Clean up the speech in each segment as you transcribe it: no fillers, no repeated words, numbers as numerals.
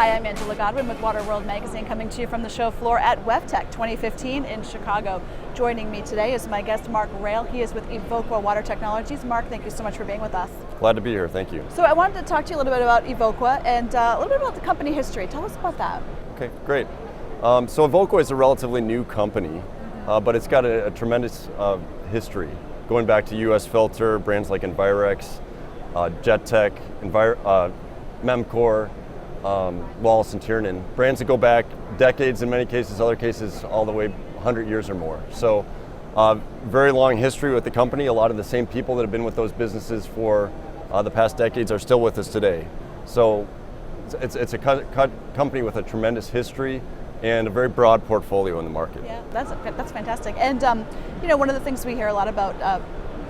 Hi, I'm Angela Godwin with Water World Magazine, coming to you from the show floor at WEFTEC 2015 in Chicago. Joining me today is my guest, Mark Rail. He is with Evoqua Water Technologies. Mark, thank you so much for being with us. Glad to be here, thank you. So I wanted to talk to you a little bit about Evoqua and a little bit about the company history. Tell us about that. Okay, great. So Evoqua is a relatively new company, but it's got a tremendous history, going back to US Filter, brands like Envirex, JetTech, Memcor, Wallace and Tiernan, brands that go back decades in many cases, other cases all the way 100 years or more. So very long history with the company. A lot of the same people that have been with those businesses for the past decades are still with us today. So it's a company with a tremendous history and a very broad portfolio in the market. Yeah, that's fantastic. And one of the things we hear a lot about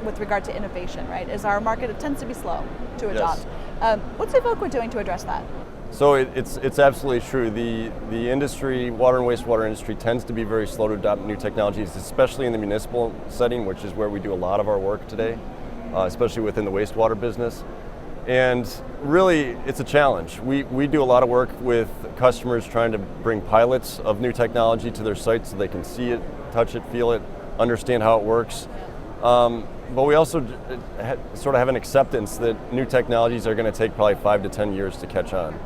with regard to innovation, right, is our market tends to be slow to adopt. Yes. What's Evoqua doing to address that? So it's absolutely true. The industry, water and wastewater industry, tends to be very slow to adopt new technologies, especially in the municipal setting, which is where we do a lot of our work today, especially within the wastewater business. And really, it's a challenge. We do a lot of work with customers trying to bring pilots of new technology to their sites so they can see it, touch it, feel it, understand how it works. But we also sort of have an acceptance that new technologies are going to take probably 5 to 10 years to catch on.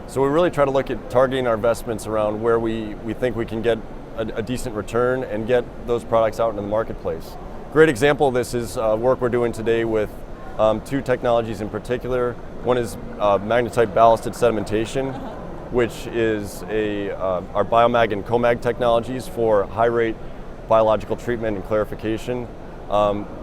So we really try to look at targeting our investments around where we think we can get a decent return and get those products out into the marketplace. Great example of this is work we're doing today with two technologies in particular. One is magnetite ballasted sedimentation, which is our Biomag and Comag technologies for high rate biological treatment and clarification.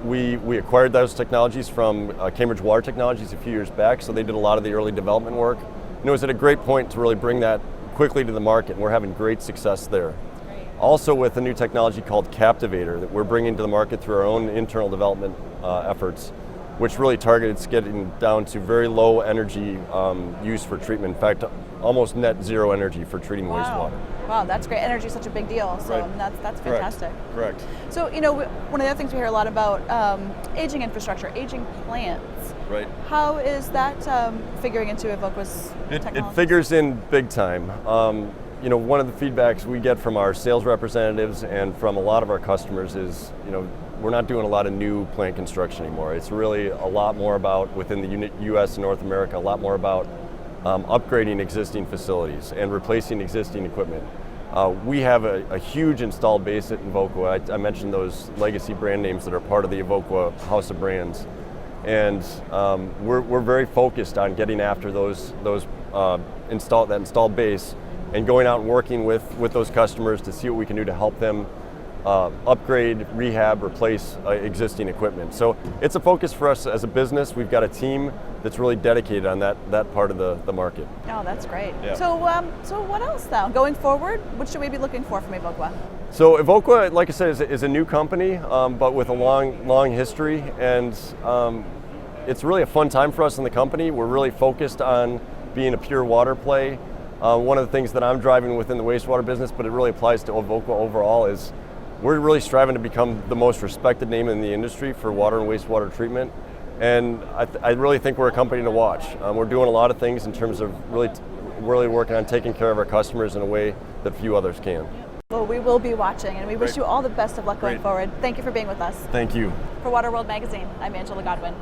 We acquired those technologies from Cambridge Water Technologies a few years back, so they did a lot of the early development work. And it was at a great point to really bring that quickly to the market, and we're having great success there. Great. Also with a new technology called Captivator that we're bringing to the market through our own internal development efforts, which really targets getting down to very low energy use for treatment. In fact, almost net zero energy for treating wastewater. Wow, that's great. Energy is such a big deal, so right. That's fantastic. Correct. So, one of the other things we hear a lot about, aging infrastructure, aging plants. Right. How is that figuring into Evoqua's technology? It figures in big time. One of the feedbacks we get from our sales representatives and from a lot of our customers is, we're not doing a lot of new plant construction anymore. It's really a lot more about, within the US and North America, a lot more about upgrading existing facilities and replacing existing equipment. We have a huge installed base at Evoqua. I mentioned those legacy brand names that are part of the Evoqua house of brands. And we're very focused on getting after that installed base and going out and working with those customers to see what we can do to help them upgrade, rehab, replace existing equipment. So it's a focus for us as a business. We've got a team that's really dedicated on that part of the market. Oh, that's great. Yeah. So what else now? Going forward, what should we be looking for from Evoqua? So Evoqua, like I said, is a new company, but with a long history, and it's really a fun time for us in the company. We're really focused on being a pure water play. One of the things that I'm driving within the wastewater business, but it really applies to Evoqua overall, is we're really striving to become the most respected name in the industry for water and wastewater treatment. And I really think we're a company to watch. We're doing a lot of things in terms of really working on taking care of our customers in a way that few others can. Well, we will be watching, and we wish you all the best of luck going forward. Thank you for being with us. Thank you. For Water World Magazine, I'm Angela Godwin.